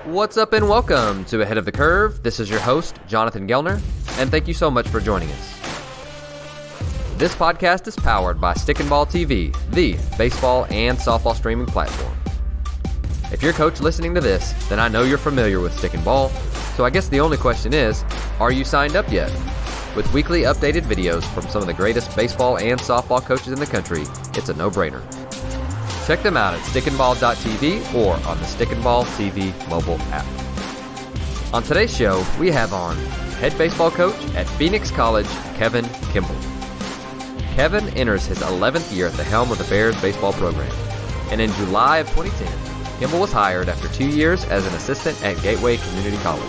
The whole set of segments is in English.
What's up and welcome to Ahead of the Curve. This is your host, Jonathan Gelner, and thank you so much for joining us. This podcast is powered by Stick and Ball TV, the baseball and softball streaming platform. If you're a coach listening to this, then I know you're familiar with Stick and Ball, so I guess the only question is, are you signed up yet? With weekly updated videos from some of the greatest baseball and softball coaches in the country, it's a no-brainer. Check them out at stickandball.tv or on the Stick and Ball TV mobile app. On today's show, we have on head baseball coach at Phoenix College, Kevin Kimball. Kevin enters his 11th year at the helm of the Bears baseball program, and in July of 2010, Kimball was hired after 2 years as an assistant at Gateway Community College.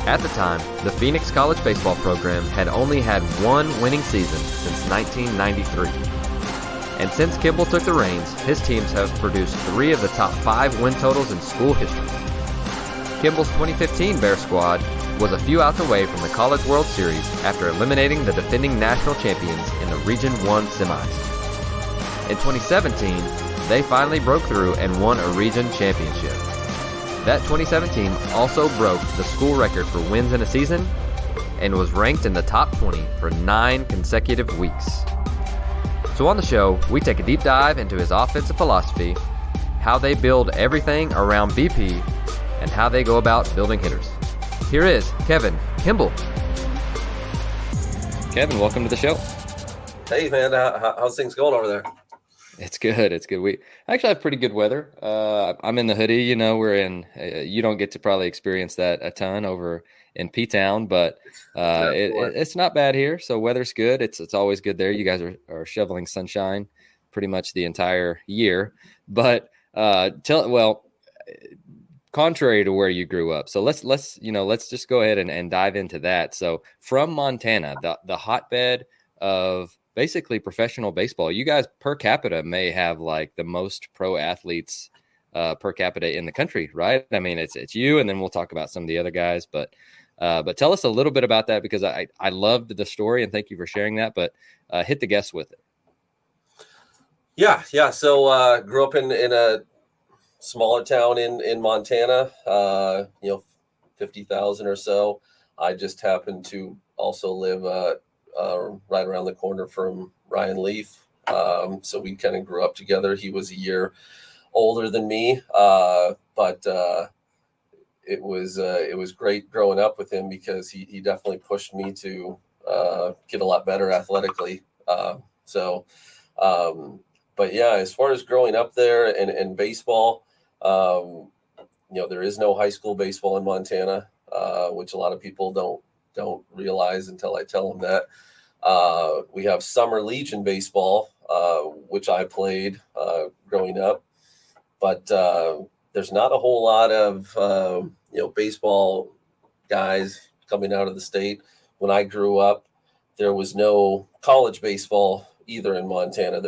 At the time, the Phoenix College baseball program had only had one winning season since 1993. And since Kimball took the reins, his teams have produced 3 of the top 5 win totals in school history. Kimball's 2015 Bear squad was a few outs away from the College World Series after eliminating the defending national champions in the Region 1 semis. In 2017, they finally broke through and won a region championship. That 2017 also broke the school record for wins in a season and was ranked in the top 20 for 9 consecutive weeks. So on the show, we take a deep dive into his offensive philosophy, how they build everything around BP, and how they go about building hitters. Here is Kevin Kimball. Kevin, welcome to the show. Hey, man. How's things going over there? It's good. It's good. We actually have pretty good weather. I'm in the hoodie. You know, we're in. You don't get to probably experience that a ton over in P-Town, but it's not bad here. So weather's good. It's always good there. You guys are shoveling sunshine pretty much the entire year. But contrary to where you grew up. So let's just go ahead and dive into that. So from Montana, the hotbed of basically professional baseball, you guys per capita may have like the most pro athletes per capita in the country, right? I mean, it's you, and then we'll talk about some of the other guys, but tell us a little bit about that, because I loved the story, and thank you for sharing that, but hit the guests with it. Yeah. So grew up in a smaller town in Montana, 50,000 or so. I just happened to also live right around the corner from Ryan Leaf. So we kind of grew up together. He was a year older than me, but it was great growing up with him, because he definitely pushed me to get a lot better athletically. But yeah, as far as growing up there and baseball, there is no high school baseball in Montana, which a lot of people don't realize until I tell them that. We have summer legion baseball, which I played growing up, but there's not a whole lot of baseball guys coming out of the state. When I grew up, there was no college baseball either in Montana.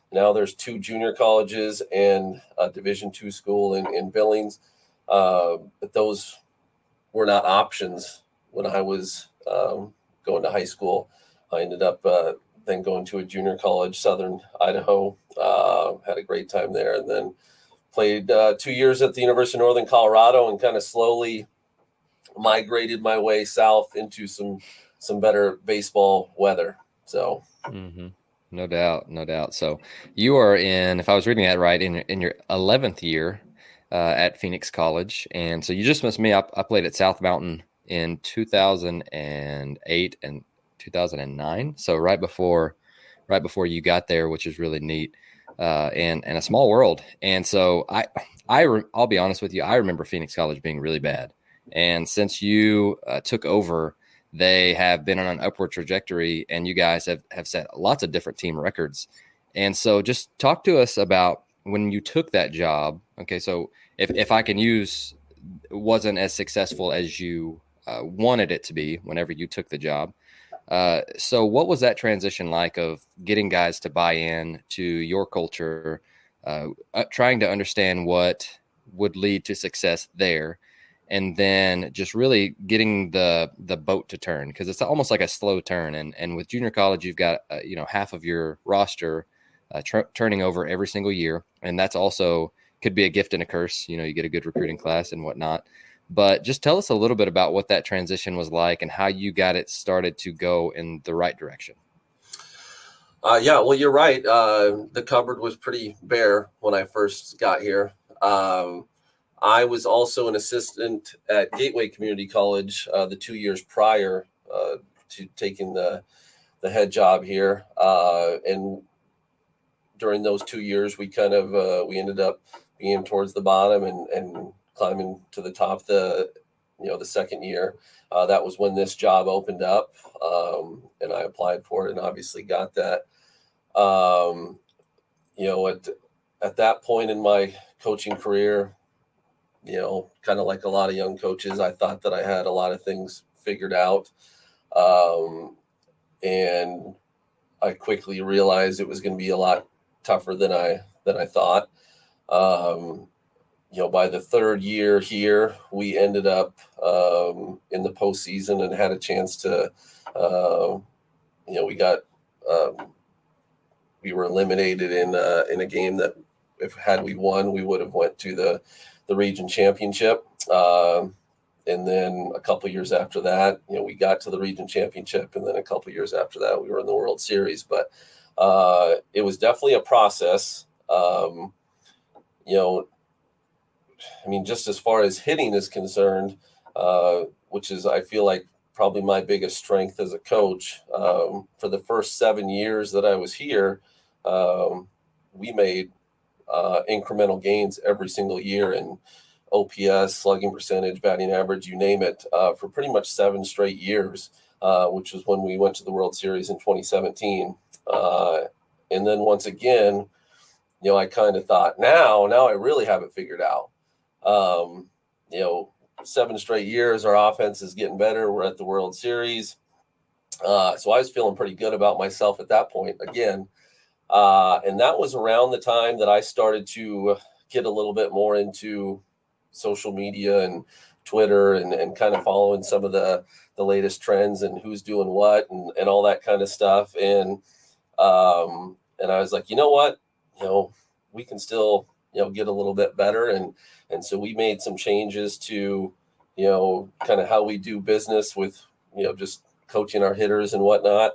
Now there's 2 junior colleges and a Division II school in Billings, but those were not options when I was going to high school. I ended up then going to a junior college, Southern Idaho, had a great time there, and then played 2 years at the University of Northern Colorado, and kind of slowly migrated my way south into some better baseball weather. So, No doubt. So you are in, if I was reading that right, in your 11th year at Phoenix College, and so you just missed me. I played at South Mountain in 2008 and 2009. So right before you got there, which is really neat, and a small world. And so I'll be honest with you, I remember Phoenix College being really bad. And since you took over, they have been on an upward trajectory, and you guys have set lots of different team records. And so just talk to us about when you took that job. Okay, so if I can use, wasn't as successful as you wanted it to be whenever you took the job. So what was that transition like of getting guys to buy in to your culture, trying to understand what would lead to success there, and then just really getting the boat to turn, because it's almost like a slow turn. And with junior college, you've got half of your roster turning over every single year, and that's also could be a gift and a curse. You get a good recruiting class and whatnot. But just tell us a little bit about what that transition was like and how you got it started to go in the right direction. Yeah, well, you're right. The cupboard was pretty bare when I first got here. I was also an assistant at Gateway Community College the 2 years prior to taking the head job here. And during those 2 years, we ended up being towards the bottom and climbing to the top the second year. That was when this job opened up, and I applied for it and obviously got that. At that point in my coaching career, kind of like a lot of young coaches, I thought that I had a lot of things figured out. And I quickly realized it was going to be a lot tougher than I thought. By the third year here, we ended up in the postseason and had a chance to, we were eliminated in a game that had we won, we would have went to the region championship. And then a couple years after that, we got to the region championship. And then a couple years after that, we were in the World Series. But it was definitely a process. Just as far as hitting is concerned, which is, I feel like, probably my biggest strength as a coach. For the first 7 years that I was here, we made incremental gains every single year in OPS, slugging percentage, batting average, you name it, for pretty much 7 straight years, which was when we went to the World Series in 2017. And then once again, I kind of thought, now I really have it figured out. 7 straight years, our offense is getting better. We're at the World Series. So I was feeling pretty good about myself at that point again. And that was around the time that I started to get a little bit more into social media and Twitter and kind of following some of the latest trends and who's doing what and all that kind of stuff. And I was like, you know what, we can still, get a little bit better. And so we made some changes to, kind of how we do business with, just coaching our hitters and whatnot.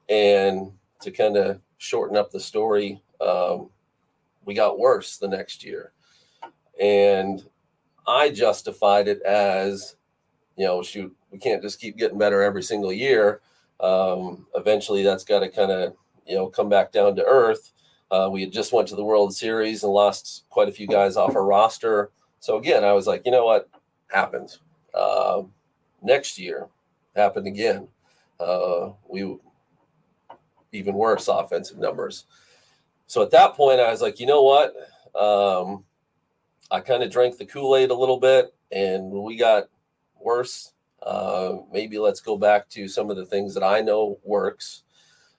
And to kind of shorten up the story, we got worse the next year. And I justified it as, shoot, we can't just keep getting better every single year. Eventually that's got to kind of, come back down to earth. We had just went to the World Series and lost quite a few guys off our roster. So again, I was like, you know what happened? Next year happened again. We even worse offensive numbers. So at that point, I was like, you know what? I kind of drank the Kool-Aid a little bit and we got worse. Maybe let's go back to some of the things that I know works.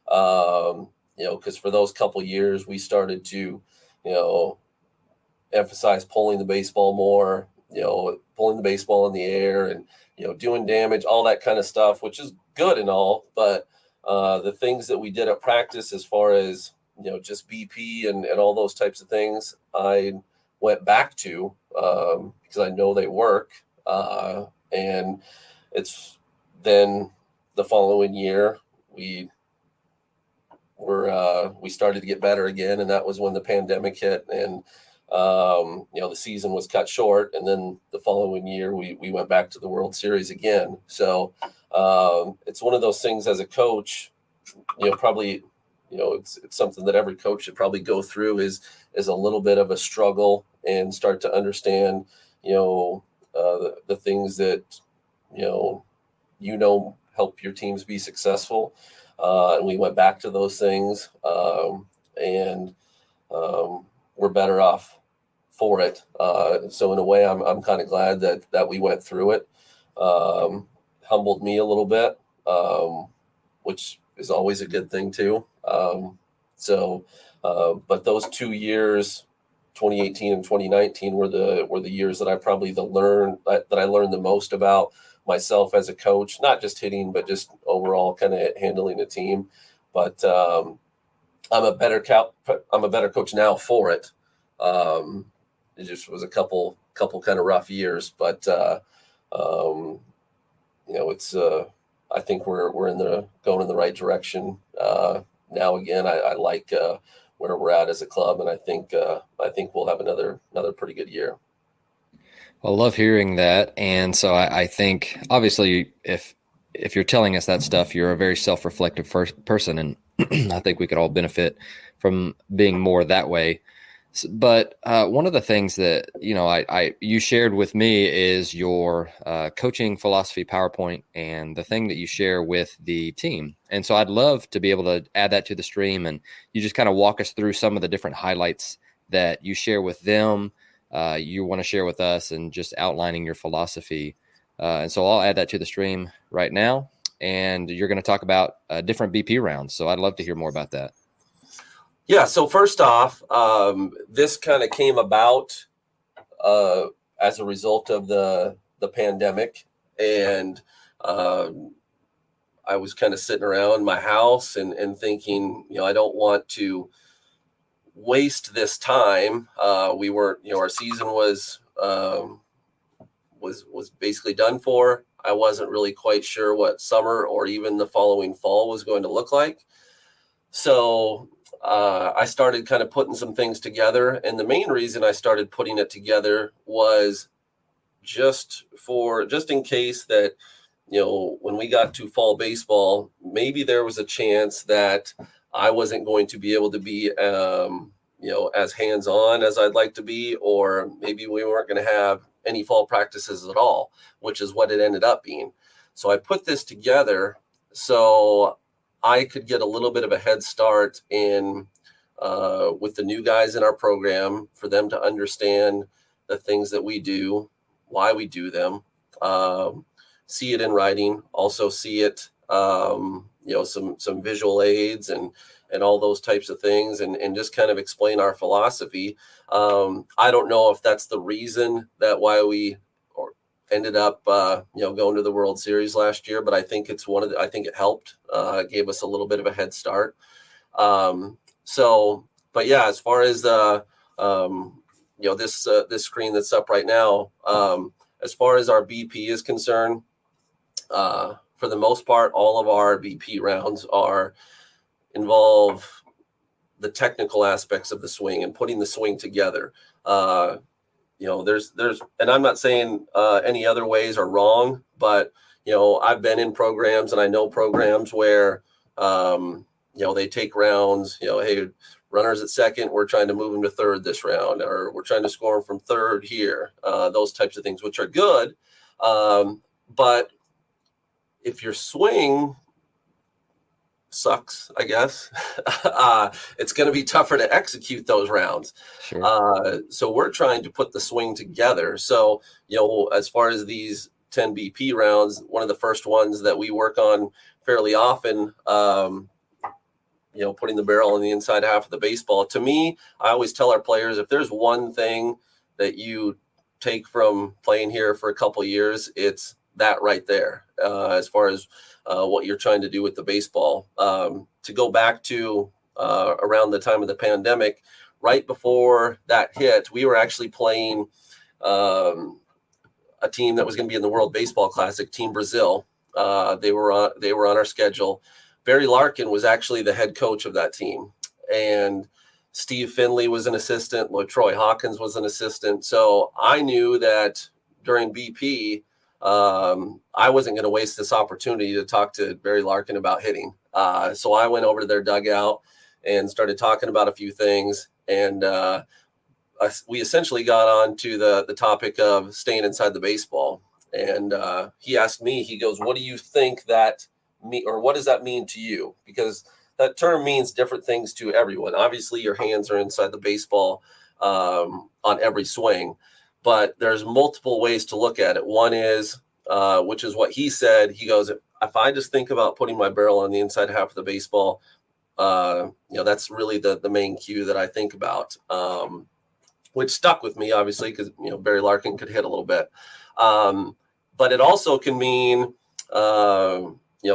Because for those couple years, we started to, emphasize pulling the baseball more, pulling the baseball in the air and, doing damage, all that kind of stuff, which is good and all. But the things that we did at practice as far as, just BP and all those types of things, I went back to because I know they work. And it's then the following year, we started to get better again. And that was when the pandemic hit and, the season was cut short. And then the following year, we went back to the World Series again. So it's one of those things as a coach, probably, it's something that every coach should probably go through is a little bit of a struggle and start to understand, the things that, help your teams be successful. And we went back to those things and we're better off for it. So in a way, I'm kind of glad that we went through it. Humbled me a little bit, which is always a good thing too. But those 2 years, 2018 and 2019 were the years that I probably that I learned the most about myself as a coach, not just hitting, but just overall kind of handling a team. But I'm a better coach now for it. It just was a couple kind of rough years, but it's I think we're going in the right direction now. Again, I like where we're at as a club, and I think we'll have another pretty good year. I love hearing that. And so I think, obviously, if you're telling us that stuff, you're a very self-reflective person, and I think we could all benefit from being more that way. But one of the things that you shared with me is your coaching philosophy PowerPoint and the thing that you share with the team. And so I'd love to be able to add that to the stream, and you just kind of walk us through some of the different highlights that you share with them, you want to share with us, and just outlining your philosophy. And so I'll add that to the stream right now, and you're going to talk about different BP rounds. So I'd love to hear more about that. Yeah. So first off, this kind of came about as a result of the pandemic, and I was kind of sitting around my house and thinking, I don't want to waste this time. We weren't, our season was basically done for. I wasn't really quite sure what summer or even the following fall was going to look like. So I started kind of putting some things together. And the main reason I started putting it together was just in case that, when we got to fall baseball, maybe there was a chance that I wasn't going to be able to be, as hands-on as I'd like to be, or maybe we weren't going to have any fall practices at all, which is what it ended up being. So I put this together so I could get a little bit of a head start in with the new guys in our program, for them to understand the things that we do, why we do them, see it in writing, also see it, some visual aids and all those types of things, and just kind of explain our philosophy. I don't know if that's the reason that why we ended up, going to the World Series last year, but I think it's I think it helped, gave us a little bit of a head start. But yeah, as far as this screen that's up right now, as far as our BP is concerned, for the most part, all of our BP rounds involve the technical aspects of the swing and putting the swing together. There's, and I'm not saying any other ways are wrong, but, I've been in programs, and I know programs where, they take rounds, hey, runners at second, we're trying to move them to third this round, or we're trying to score them from third here, those types of things, which are good. But if your swing sucks, I guess, it's going to be tougher to execute those rounds. Sure. So we're trying to put the swing together. So, as far as these 10 BP rounds, one of the first ones that we work on fairly often, putting the barrel on the inside half of the baseball. To me, I always tell our players, if there's one thing that you take from playing here for a couple of years, it's that right there, as far as what you're trying to do with the baseball. To go back to around the time of the pandemic, right before that hit, we were actually playing a team that was going to be in the World Baseball Classic, Team Brazil. They were on our schedule. Barry Larkin was actually the head coach of that team, and Steve Finley was an assistant. Troy Hawkins was an assistant. So I knew that during BP, I wasn't going to waste this opportunity to talk to Barry Larkin about hitting. So I went over to their dugout and started talking about a few things. And we essentially got on to the topic of staying inside the baseball. And he asked me, he goes, what do you think what does that mean to you? Because that term means different things to everyone. Obviously, your hands are inside the baseball on every swing. But there's multiple ways to look at it. One is, which is what he said. He goes, if I just think about putting my barrel on the inside half of the baseball, that's really the main cue that I think about, which stuck with me, obviously, because, Barry Larkin could hit a little bit. But it also can mean,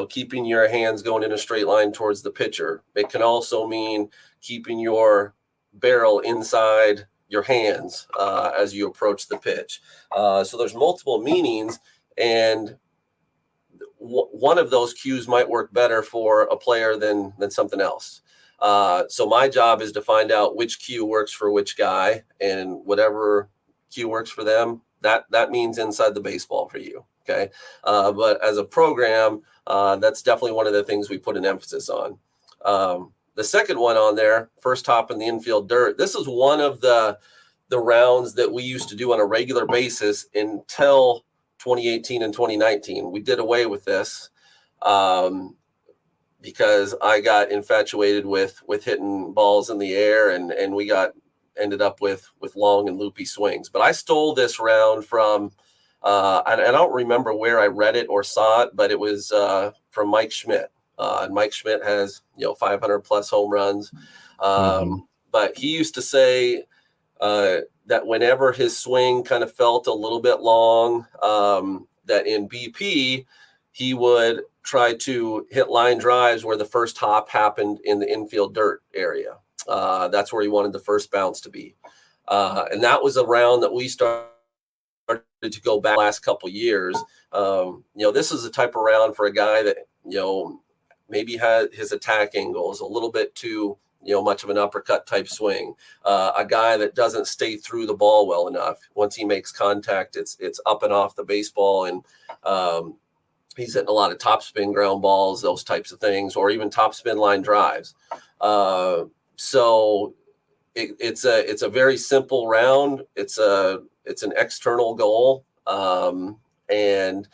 keeping your hands going in a straight line towards the pitcher. It can also mean keeping your barrel inside your hands as you approach the pitch. So there's multiple meanings, and one of those cues might work better for a player than something else. So my job is to find out which cue works for which guy, and whatever cue works for them, that means inside the baseball for you. Okay. But as a program, that's definitely one of the things we put an emphasis on. The second one on there, first hop in the infield dirt. This is one of the rounds that we used to do on a regular basis until 2018 and 2019. We did away with this because I got infatuated with hitting balls in the air, and we ended up with long and loopy swings. But I stole this round from I don't remember where I read it or saw it, but it was from Mike Schmidt. And Mike Schmidt has 500 plus home runs. But he used to say that whenever his swing kind of felt a little bit long, that in BP, he would try to hit line drives where the first hop happened in the infield dirt area. That's where he wanted the first bounce to be. And that was a round that we started to go back the last couple of years. This is the type of round for a guy that, maybe had his attack angles a little bit too much of an uppercut type swing, a guy that doesn't stay through the ball well enough. Once he makes contact, it's up and off the baseball, and he's hitting a lot of topspin ground balls, those types of things, or even topspin line drives. So it's a very simple round. It's an external goal, and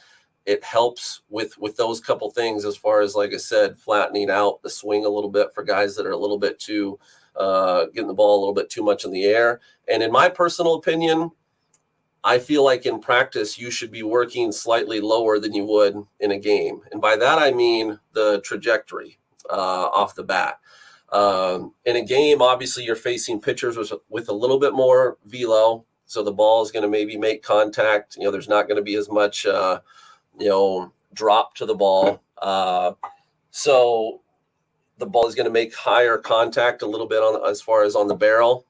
it helps with those couple things as far as, like I said, flattening out the swing a little bit for guys that are a little bit too getting the ball a little bit too much in the air. And in my personal opinion, I feel like in practice, you should be working slightly lower than you would in a game. And by that, I mean the trajectory off the bat. In a game, obviously, you're facing pitchers with a little bit more velo. So the ball is going to maybe make contact. There's not going to be as much drop to the ball. So the ball is going to make higher contact a little bit as far as on the barrel.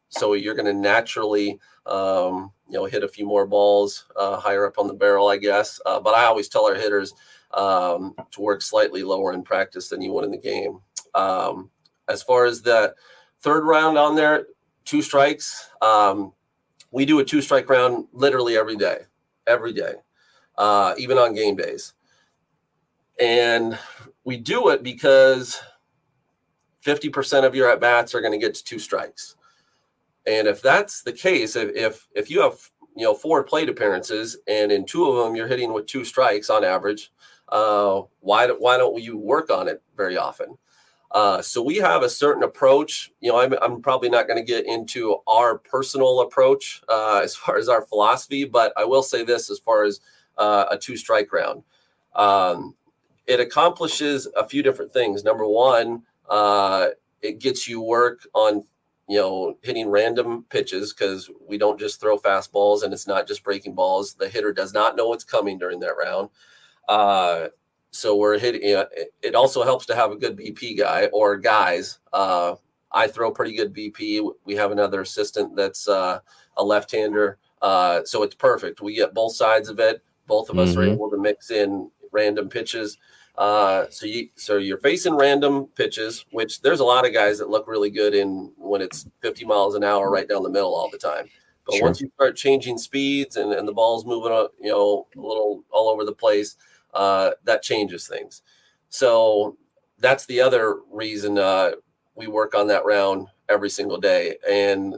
So you're going to naturally, hit a few more balls higher up on the barrel, I guess. But I always tell our hitters to work slightly lower in practice than you would in the game. As far as the third round on there, 2 strikes. We do a 2-strike round literally every day, even on game days. And we do it because 50% of your at-bats are going to get to 2 strikes. And if that's the case, if you have 4 plate appearances and in 2 of them you're hitting with 2 strikes on average, why don't you work on it very often? So we have a certain approach. I'm probably not going to get into our personal approach as far as our philosophy, but I will say this as far as a 2-strike round. It accomplishes a few different things. Number one, it gets you work on, hitting random pitches, because we don't just throw fastballs and it's not just breaking balls. The hitter does not know what's coming during that round. So we're hitting. It also helps to have a good BP guy or guys. I throw pretty good BP. We have another assistant that's a left-hander. So it's perfect. We get both sides of it. Both of us are able to mix in random pitches. So you're facing random pitches, which there's a lot of guys that look really good in when it's 50 miles an hour right down the middle all the time. But once you start changing speeds and the ball's moving, a little all over the place, that changes things. So that's the other reason we work on that round every single day. And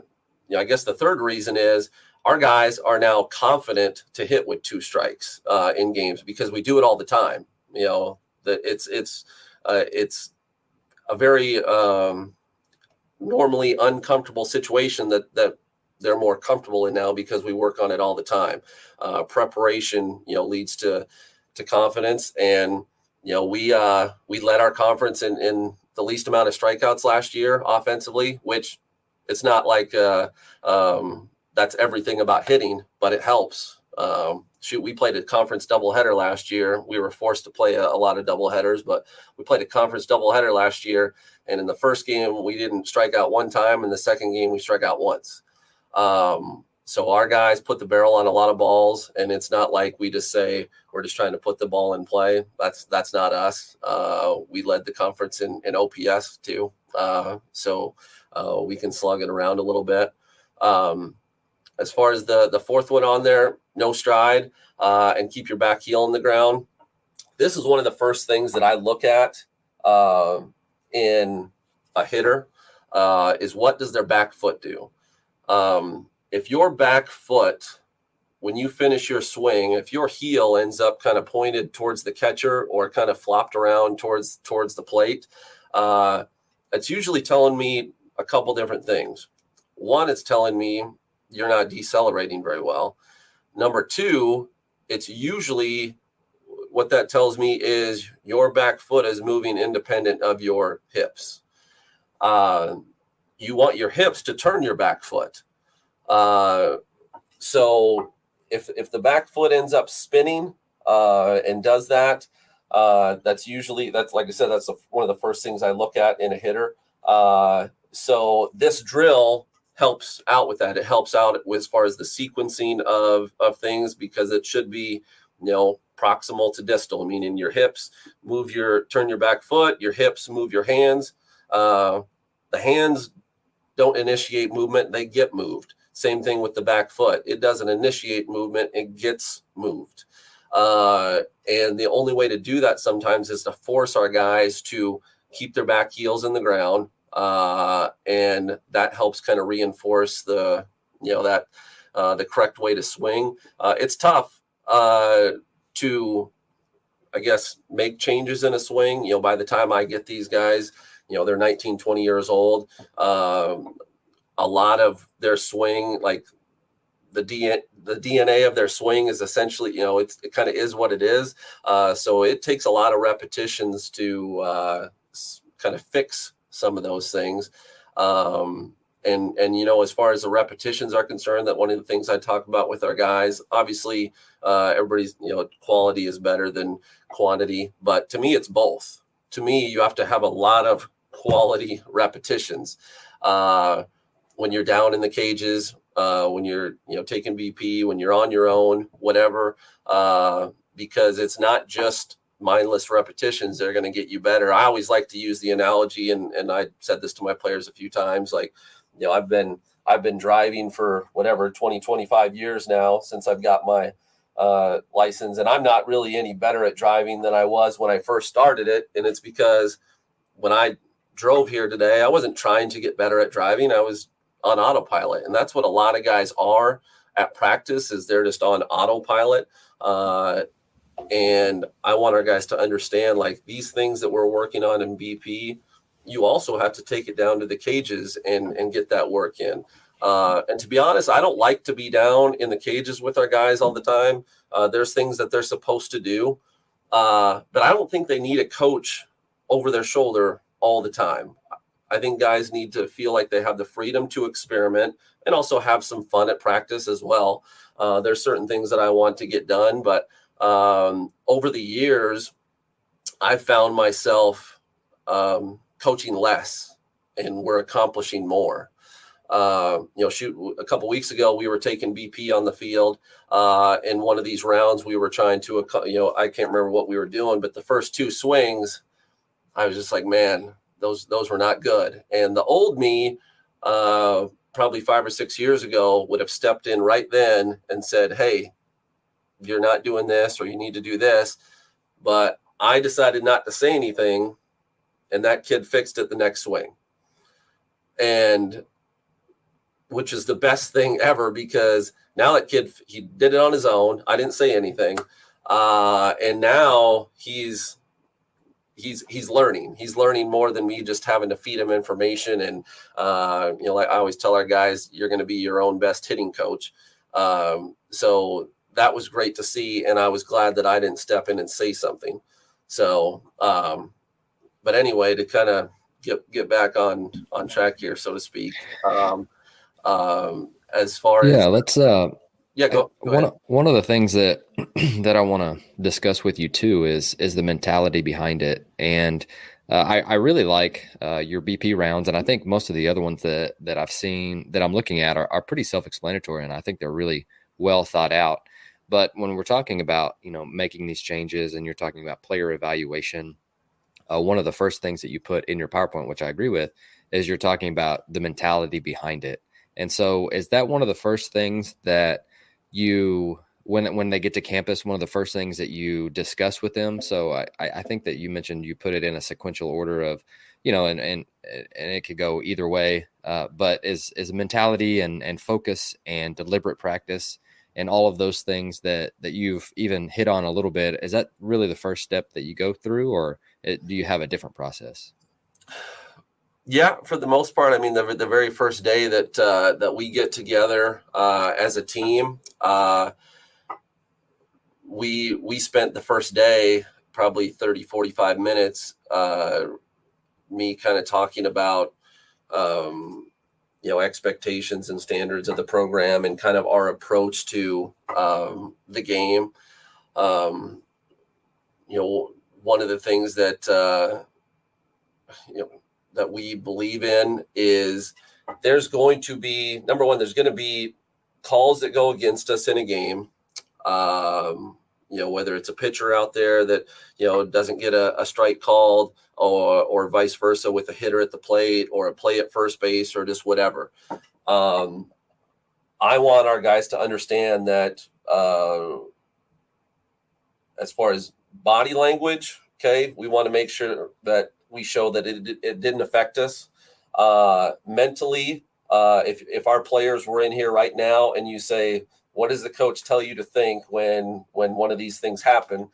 I guess the third reason is our guys are now confident to hit with 2 strikes in games, because we do it all the time. That it's a very normally uncomfortable situation that they're more comfortable in now, because we work on it all the time. Preparation, leads to confidence, and we led our conference in the least amount of strikeouts last year offensively, which it's not like that's everything about hitting, but it helps. We played a conference doubleheader last year. We were forced to play a lot of doubleheaders, but we played a conference doubleheader last year. And in the first game, we didn't strike out one time. In the second game, we struck out once. So our guys put the barrel on a lot of balls, and it's not like we just say we're just trying to put the ball in play. That's not us. We led the conference in OPS too, so we can slug it around a little bit. As far as the fourth one on there, no stride, and keep your back heel in the ground. This is one of the first things that I look at in a hitter is what does their back foot do? If your back foot, when you finish your swing, if your heel ends up kind of pointed towards the catcher or kind of flopped around towards the plate, it's usually telling me a couple different things. One, it's telling me you're not decelerating very well. Number two, it's usually what that tells me is your back foot is moving independent of your hips. You want your hips to turn your back foot. So if the back foot ends up spinning and does that, that's like I said, that's one of the first things I look at in a hitter. So this drill helps out with that. It helps out as far as the sequencing of things, because it should be, proximal to distal, meaning your hips turn your back foot, your hips move your hands. The hands don't initiate movement, they get moved. Same thing with the back foot. It doesn't initiate movement, it gets moved. And the only way to do that sometimes is to force our guys to keep their back heels in the ground. And that helps kind of reinforce the correct way to swing. It's tough to, I guess, make changes in a swing. By the time I get these guys, they're 19, 20 years old. A lot of their swing, like the DNA of their swing is essentially, it kind of is what it is. So it takes a lot of repetitions to kind of fix some of those things. And as far as the repetitions are concerned, that one of the things I talk about with our guys, obviously everybody's, quality is better than quantity, but to me, it's both. To me, you have to have a lot of quality repetitions. When you're down in the cages, when you're, taking BP, when you're on your own, whatever, because it's not just mindless repetitions that are going to get you better. I always like to use the analogy, and I said this to my players a few times, like, I've been driving for 20, 25 years now since I've got my license, and I'm not really any better at driving than I was when I first started it. And it's because when I drove here today, I wasn't trying to get better at driving. I was on autopilot. And that's what a lot of guys are at practice, is they're just on autopilot. And I want our guys to understand, like, these things that we're working on in BP, you also have to take it down to the cages and get that work in. And to be honest, I don't like to be down in the cages with our guys all the time. There's things that they're supposed to do. But I don't think they need a coach over their shoulder all the time. I think guys need to feel like they have the freedom to experiment and also have some fun at practice as well. There's certain things that I want to get done, but over the years, I've found myself coaching less, and we're accomplishing more. A couple weeks ago, we were taking BP on the field. In one of these rounds, we were trying to, I can't remember what we were doing, but the first two swings, I was just like, man, those were not good. And the old me, probably 5 or 6 years ago, would have stepped in right then and said, hey, you're not doing this, or you need to do this. But I decided not to say anything, and that kid fixed it the next swing. And which is the best thing ever, because now that kid, he did it on his own. I didn't say anything. And now he's learning. He's learning more than me just having to feed him information. And, like I always tell our guys, you're going to be your own best hitting coach. So that was great to see. And I was glad that I didn't step in and say something. So, but anyway, to kind of get back on track here, so to speak. As far as, let's Yeah, go ahead. One of the things that that I want to discuss with you too is the mentality behind it, and I really like your BP rounds, and I think most of the other ones that I've seen that I'm looking at are pretty self-explanatory, and I think they're really well thought out. But when we're talking about making these changes, and you're talking about player evaluation, one of the first things that you put in your PowerPoint, which I agree with, is you're talking about the mentality behind it. And so, is that one of the first things that you, when they get to campus, one of the first things that you discuss with them? So I think that you mentioned you put it in a sequential order of, and it could go either way. But is mentality and focus and deliberate practice and all of those things that you've even hit on a little bit, is that really the first step that you go through, or do you have a different process? Yeah, for the most part. I mean, the very first day that we get together as a team, we spent the first day probably 30, 45 minutes, me kind of talking about expectations and standards of the program and kind of our approach to the game. One of the things that that we believe in is there's going to be, number one, there's going to be calls that go against us in a game. Whether it's a pitcher out there that, doesn't get a strike called, or vice versa with a hitter at the plate or a play at first base or just whatever. I want our guys to understand that as far as body language, okay, we want to make sure that we show that it didn't affect us mentally. If our players were in here right now and you say, what does the coach tell you to think when one of these things happen?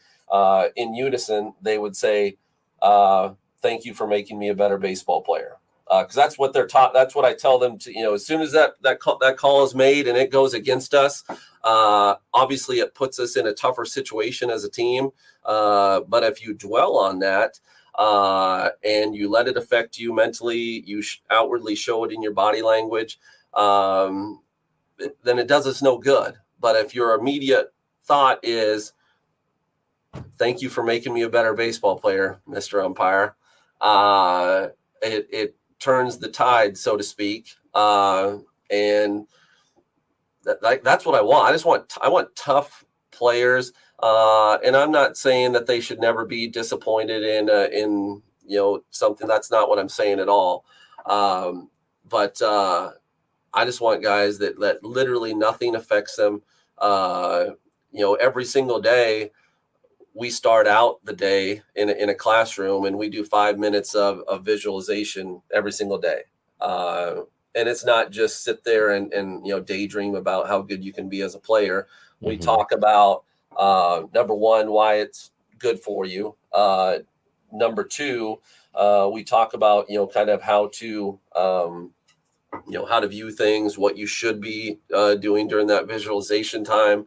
In unison, they would say, thank you for making me a better baseball player. Because that's what they're taught. That's what I tell them to, as soon as that call is made and it goes against us, obviously it puts us in a tougher situation as a team. But if you dwell on that, and you let it affect you mentally, you outwardly show it in your body language, then it does us no good. But if your immediate thought is, thank you for making me a better baseball player, Mr. Umpire, it turns the tide, so to speak. And that's what I want. I want tough players. And I'm not saying that they should never be disappointed in something. That's not what I'm saying at all. But I just want guys that literally nothing affects them. Every single day we start out the day in a classroom and we do 5 minutes of visualization every single day. And it's not just sit there and daydream about how good you can be as a player. Mm-hmm. We talk about number one, why it's good for you. Number two, we talk about, kind of how to, how to view things, what you should be doing during that visualization time.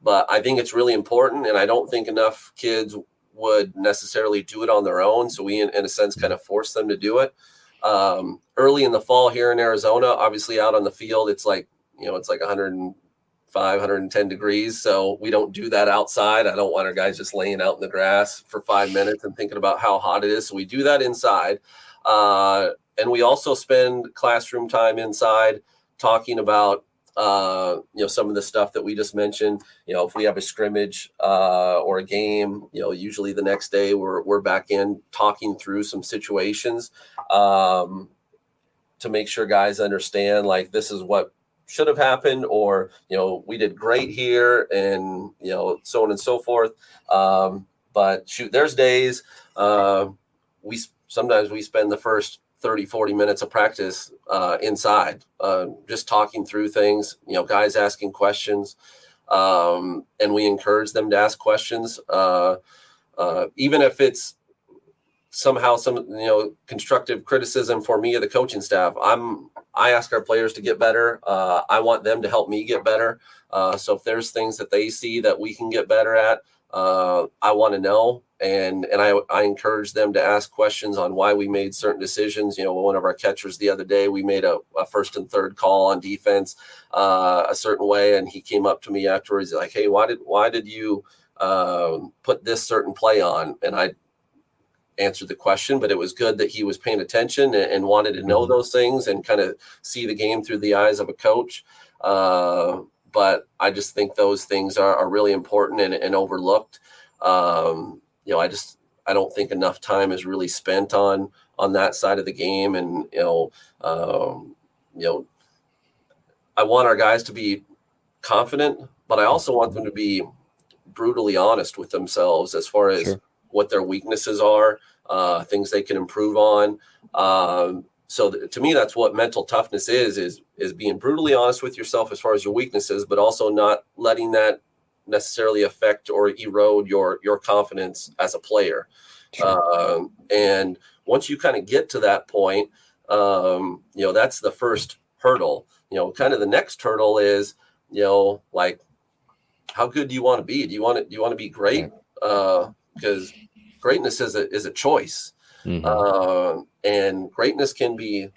But I think it's really important, and I don't think enough kids would necessarily do it on their own. So we, in a sense, kind of force them to do it. Early in the fall here in Arizona, obviously out on the field, it's like 105, 110 degrees. So we don't do that outside. I don't want our guys just laying out in the grass for 5 minutes and thinking about how hot it is. So we do that inside. And we also spend classroom time inside talking about, some of the stuff that we just mentioned. If we have a scrimmage or a game, usually the next day we're back in talking through some situations to make sure guys understand, like, this is what should have happened, or, we did great here, and, so on and so forth. But shoot, there's days sometimes we spend the first 30, 40 minutes of practice inside, just talking through things, guys asking questions, and we encourage them to ask questions, even if it's somehow some, constructive criticism for me or the coaching staff. I ask our players to get better. I want them to help me get better. So if there's things that they see that we can get better at, I want to know. and I encourage them to ask questions on why we made certain decisions. One of our catchers the other day, we made a first and third call on defense a certain way, and he came up to me afterwards like, "Hey, why did you put this certain play on?" And I answered the question, but it was good that he was paying attention and wanted to know those things and kind of see the game through the eyes of a coach. But I just think those things are really important and overlooked. I don't think enough time is really spent on that side of the game. And, I want our guys to be confident, but I also want them to be brutally honest with themselves as far as what their weaknesses are, things they can improve on. So to me, that's what mental toughness is being brutally honest with yourself as far as your weaknesses, but also not letting that necessarily affect or erode your confidence as a player. And once you kind of get to that point, that's the first hurdle. Kind of the next hurdle is, like, how good do you want to be? Do you want to be great? Because greatness is a choice. And greatness can be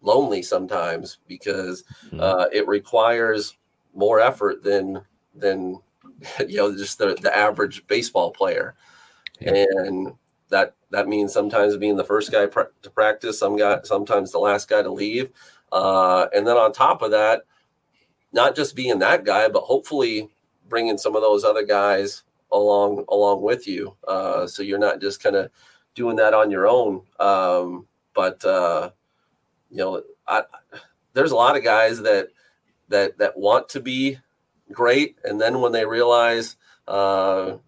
lonely sometimes because it requires more effort than just the average baseball player. And that means sometimes being the first guy to practice, sometimes the last guy to leave. And then on top of that, not just being that guy, but hopefully bringing some of those other guys along with you. So you're not just kind of doing that on your own. But there's a lot of guys that want to be great. And then when they realize, when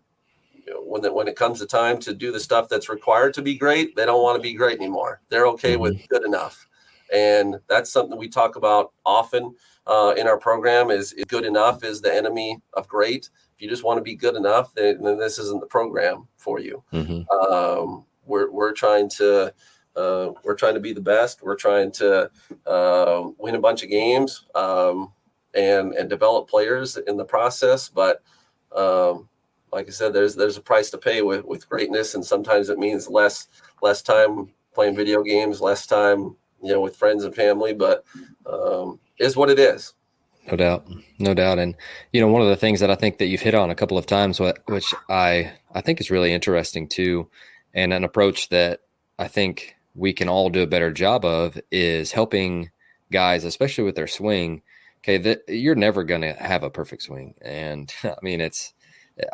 it comes to time to do the stuff that's required to be great, they don't want to be great anymore. They're okay with good enough. And that's something we talk about often in our program is good enough is the enemy of great. If you just want to be good enough, then this isn't the program for you. We're trying to be the best. We're trying to win a bunch of games and develop players in the process. But like I said, there's a price to pay with greatness, and sometimes it means less time playing video games, less time with friends and family. But is what it is. No doubt. And, one of the things that I think that you've hit on a couple of times, which I think is really interesting too, and an approach that I think we can all do a better job of is helping guys, especially with their swing. Okay, you're never going to have a perfect swing. And I mean,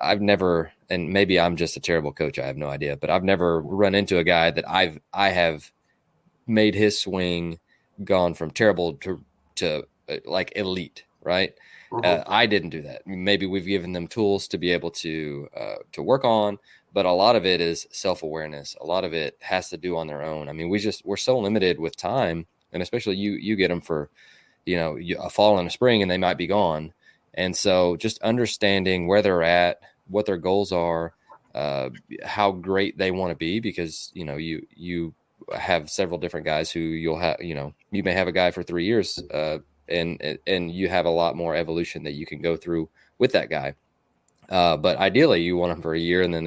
I've never, and maybe I'm just a terrible coach, I have no idea, but I've never run into a guy that I have made his swing gone from terrible to like elite, right? I didn't do that. Maybe we've given them tools to be able to work on, but a lot of it is self-awareness. A lot of it has to do on their own. I mean, we're so limited with time, and especially you get them for, a fall and a spring and they might be gone. And so just understanding where they're at, what their goals are, how great they want to be, because, you have several different guys who you'll have, you may have a guy for 3 years, and you have a lot more evolution that you can go through with that guy. But ideally you want them for a year, and then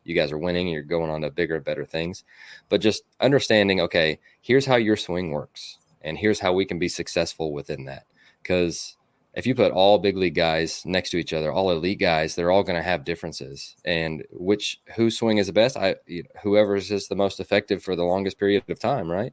you guys are winning and you're going on to bigger and better things. But just understanding, okay, here's how your swing works, and here's how we can be successful within that. Because if you put all big league guys next to each other, all elite guys, they're all going to have differences. And whose swing is the best? Whoever is just the most effective for the longest period of time, right?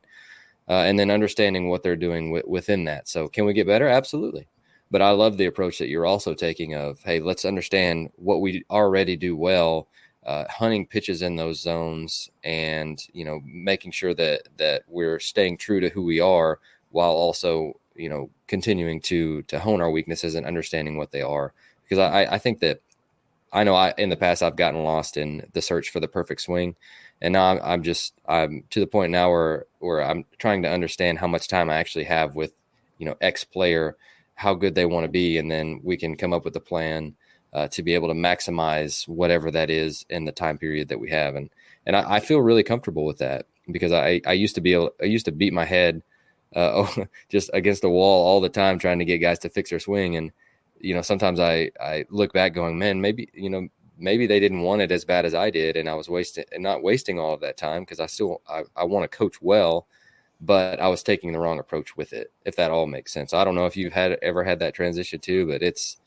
And then understanding what they're doing within that. So can we get better? Absolutely. But I love the approach that you're also taking of, hey, let's understand what we already do well, hunting pitches in those zones, and, making sure that we're staying true to who we are, while also, continuing to hone our weaknesses and understanding what they are. Because I think that in the past I've gotten lost in the search for the perfect swing. And now I'm to the point now where I'm trying to understand how much time I actually have with, X player, how good they want to be. And then we can come up with a plan to be able to maximize whatever that is in the time period that we have. And I feel really comfortable with that, because I used to beat my head just against the wall all the time, trying to get guys to fix their swing. And, sometimes I look back going, man, maybe maybe they didn't want it as bad as I did, and I was not wasting all of that time, because I want to coach well, but I was taking the wrong approach with it, if that all makes sense. I don't know if you've ever had that transition too, but it's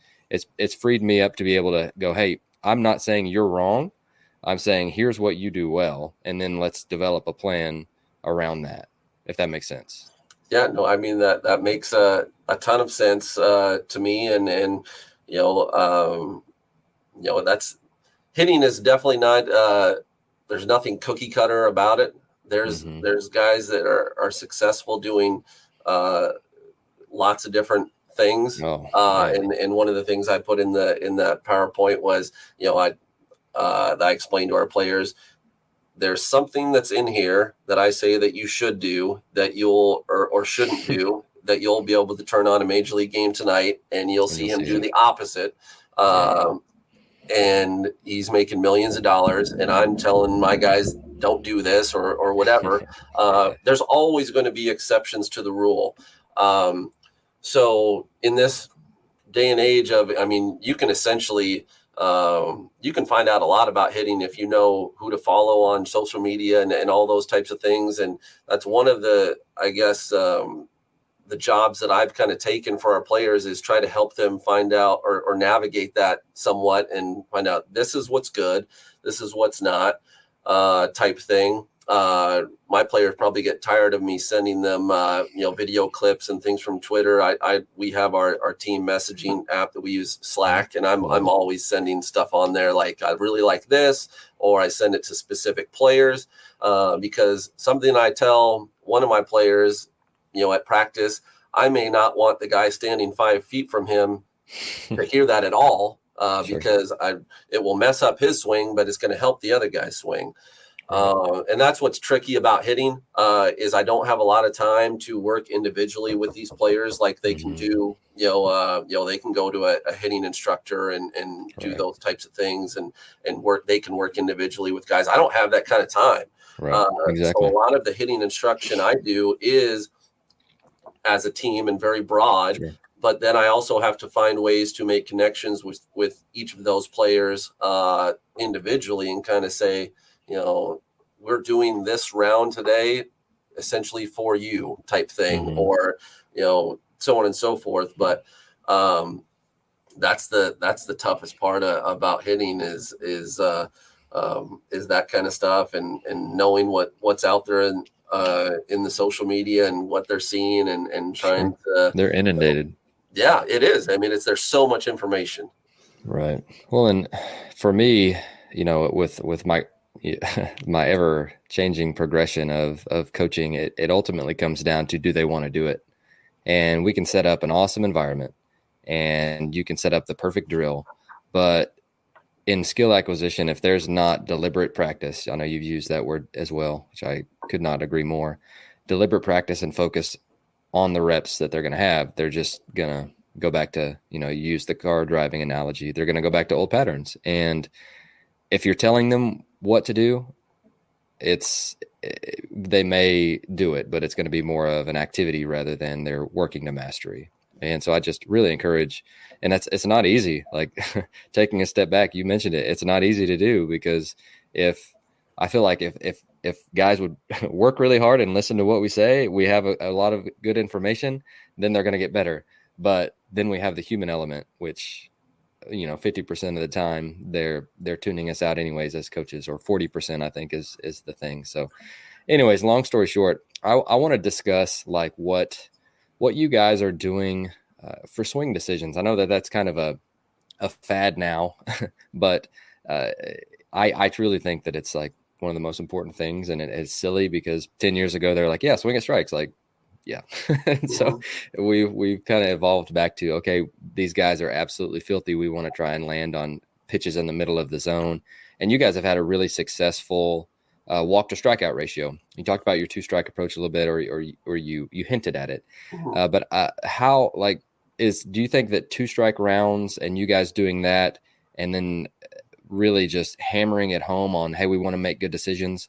freed me up to be able to go, hey, I'm not saying you're wrong. I'm saying here's what you do well, and then let's develop a plan around that, if that makes sense. Yeah, no, I mean, that makes a ton of sense to me, and that's hitting is definitely not. There's nothing cookie cutter about it. There's guys that are successful doing lots of different things. And one of the things I put in that PowerPoint was, I explained to our players, there's something that's in here that I say that you should do, that you'll or shouldn't do, that you'll be able to turn on a major league game tonight, and you'll see him do the opposite. And he's making millions of dollars, and I'm telling my guys, don't do this or whatever. There's always going to be exceptions to the rule. So in this day and age you can essentially you can find out a lot about hitting if you know who to follow on social media and all those types of things. And that's one of the, I guess, the jobs that I've kind of taken for our players, is try to help them find out or navigate that somewhat, and find out this is what's good, this is what's not, type thing. My players probably get tired of me sending them, video clips and things from Twitter. We have our team messaging app that we use, Slack, and I'm always sending stuff on there. Like, I really like this, or I send it to specific players, because something I tell one of my players, at practice, I may not want the guy standing 5 feet from him to hear that at all, because it will mess up his swing, but it's going to help the other guy's swing. And that's what's tricky about hitting, is I don't have a lot of time to work individually with these players like they can do. They can go to a hitting instructor and do those types of things and work. They can work individually with guys. I don't have that kind of time. Exactly. So a lot of the hitting instruction I do is as a team and very broad. But then I also have to find ways to make connections with each of those players individually, and kind of say, we're doing this round today essentially for you, type thing, or, so on and so forth. But that's the toughest part about hitting is that kind of stuff, and knowing what's out there in the social media and what they're seeing, and trying to. They're inundated. Yeah, it is. I mean, there's so much information. Right. Well, and for me, with my ever changing progression of coaching, it ultimately comes down to, do they want to do it? And we can set up an awesome environment, and you can set up the perfect drill, but in skill acquisition, if there's not deliberate practice, I know you've used that word as well, which I could not agree more, deliberate practice and focus on the reps that they're going to have, they're just going to go back to, you use the car driving analogy, they're going to go back to old patterns. And if you're telling them what to do, they may do it, but it's going to be more of an activity rather than they're working to mastery. And so I just really encourage, and it's not easy, like taking a step back, you mentioned it, it's not easy to do, because I feel like if guys would work really hard and listen to what we say, we have a lot of good information, then they're going to get better. But then we have the human element, which, 50% of the time they're tuning us out anyways as coaches, or 40%, I think is the thing. So anyways, long story short, I want to discuss like what you guys are doing for swing decisions. I know that's kind of a fad now, but I truly think that it's like one of the most important things. And it's silly because 10 years ago, they're like, yeah, swing at strikes. Like, yeah. And so we've kind of evolved back to, okay, these guys are absolutely filthy. We want to try and land on pitches in the middle of the zone. And you guys have had a really successful walk to strikeout ratio. You talked about your 2-strike approach a little bit, or you hinted at it. But how, like, do you think that 2-strike rounds and you guys doing that, and then really just hammering it home on, hey, we want to make good decisions,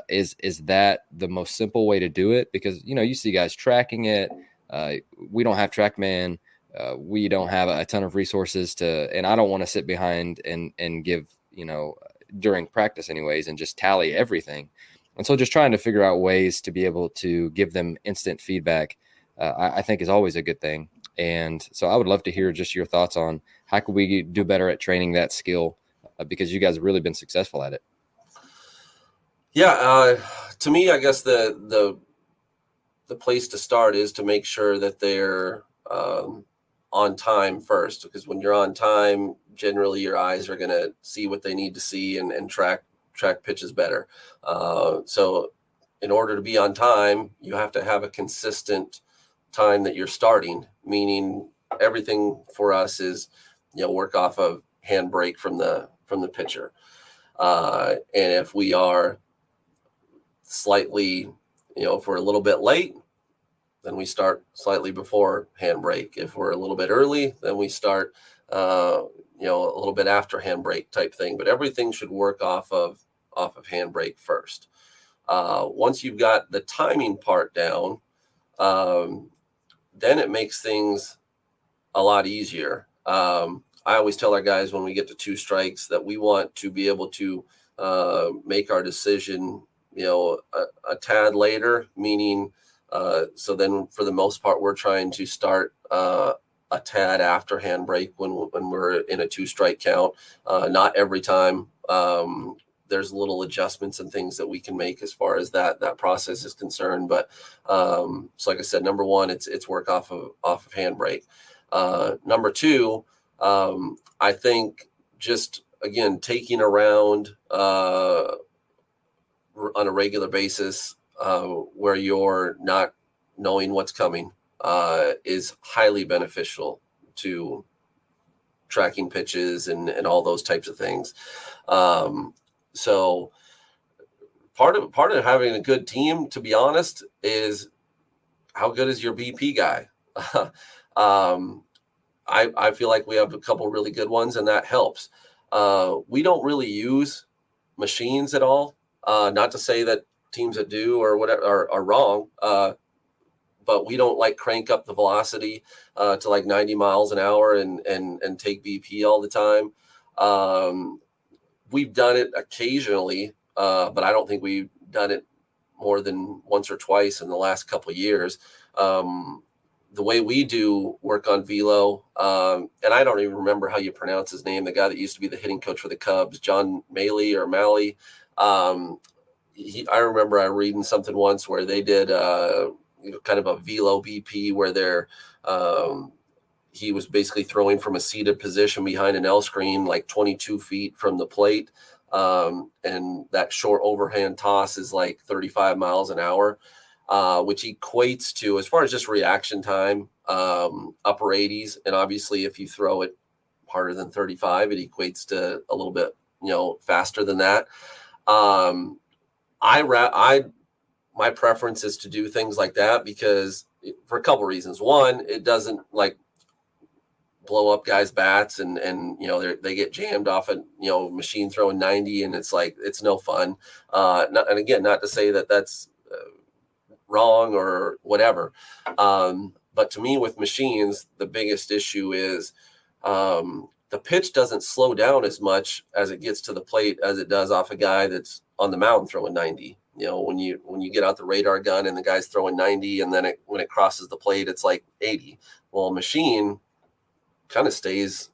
is that the most simple way to do it? Because, you see guys tracking it. We don't have TrackMan. we don't have a ton of resources and I don't want to sit behind and give, during practice anyways, and just tally everything. And so just trying to figure out ways to be able to give them instant feedback, I think is always a good thing. And so I would love to hear just your thoughts on how could we do better at training that skill, because you guys have really been successful at it. Yeah. To me, I guess the place to start is to make sure that they're on time first, because when you're on time, generally your eyes are going to see what they need to see and track pitches better. So in order to be on time, you have to have a consistent time that you're starting, meaning everything for us is, work off of handbrake from the pitcher. And if we are slightly, if we're a little bit late, then we start slightly before handbrake. If we're a little bit early, then we start, a little bit after handbrake type thing. But everything should work off of handbrake first. Once you've got the timing part down, then it makes things a lot easier. I always tell our guys when we get to 2 strikes that we want to be able to make our decision, a tad later, meaning so then for the most part, we're trying to start a tad after handbrake when we're in a 2-strike count. Not every time. There's little adjustments and things that we can make as far as that process is concerned. But so like I said, number one, it's work off of handbrake. Number two, I think just again taking around on a regular basis where you're not knowing what's coming is highly beneficial to tracking pitches and all those types of things. So part of having a good team, to be honest, is how good is your BP guy? I feel like we have a couple really good ones, and that helps. We don't really use machines at all. Not to say that teams that do or whatever are wrong, but we don't like crank up the velocity to like 90 miles an hour and take BP all the time. We've done it occasionally, but I don't think we've done it more than once or twice in the last couple of years. The way we do work on velo, and I don't even remember how you pronounce his name, the guy that used to be the hitting coach for the Cubs, John Malley. I remember I reading something once where they did kind of a velo BP where he was basically throwing from a seated position behind an L screen, like 22 feet from the plate. And that short overhand toss is like 35 miles an hour, which equates to, as far as just reaction time, upper 80s. And obviously if you throw it harder than 35, it equates to a little bit, faster than that. My preference is to do things like that because for a couple of reasons. One, it doesn't like blow up guys' bats and they get jammed off a machine throwing 90 and it's like it's no fun. And again, not to say that that's wrong or whatever. But to me, with machines, the biggest issue is the pitch doesn't slow down as much as it gets to the plate as it does off a guy that's on the mound throwing 90. When you get out the radar gun and the guy's throwing 90 and then when it crosses the plate, it's like 80. Well, a machine kind of stays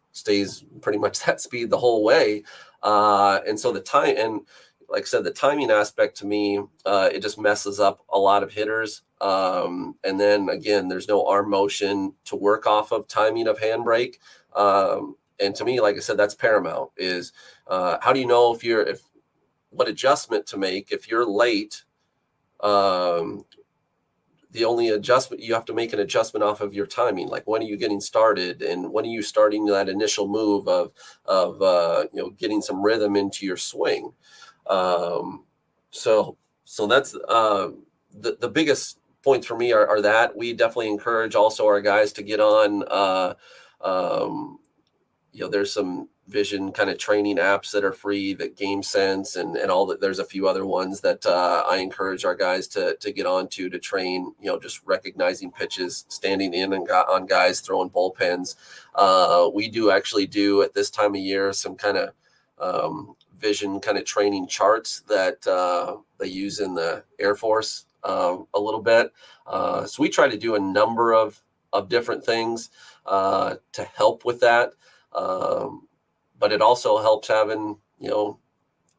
pretty much that speed the whole way. And so the time, and like I said, the timing aspect to me, it just messes up a lot of hitters. And then again, there's no arm motion to work off of timing of handbrake. And to me, like I said, that's paramount is how do you know what adjustment to make if you're late? The only adjustment you have to make an adjustment off of your timing. Like when are you getting started and when are you starting that initial move of getting some rhythm into your swing. So that's the biggest points for me are that we definitely encourage also our guys to get on, there's some vision kind of training apps that are free, that Game Sense and all that. There's a few other ones that I encourage our guys to get onto to train, just recognizing pitches, standing in and on guys, throwing bullpens. We actually do at this time of year some kind of vision kind of training charts that they use in the Air Force a little bit. So we try to do a number of different things to help with that. But it also helps having,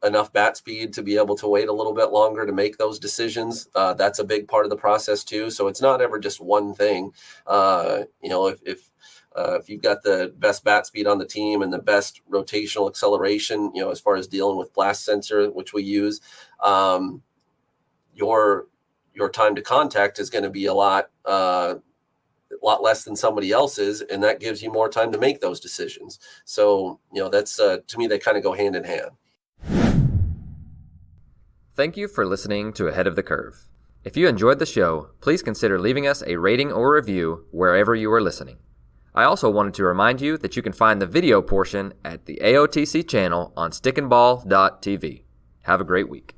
enough bat speed to be able to wait a little bit longer to make those decisions. That's a big part of the process too. So it's not ever just one thing. If you've got the best bat speed on the team and the best rotational acceleration, as far as dealing with blast sensor, which we use, your time to contact is going to be a lot less than somebody else's, and that gives you more time to make those decisions. So, that's to me, they kind of go hand in hand. Thank you for listening to Ahead of the Curve. If you enjoyed the show, please consider leaving us a rating or review wherever you are listening. I also wanted to remind you that you can find the video portion at the AOTC channel on stickandball.tv. Have a great week.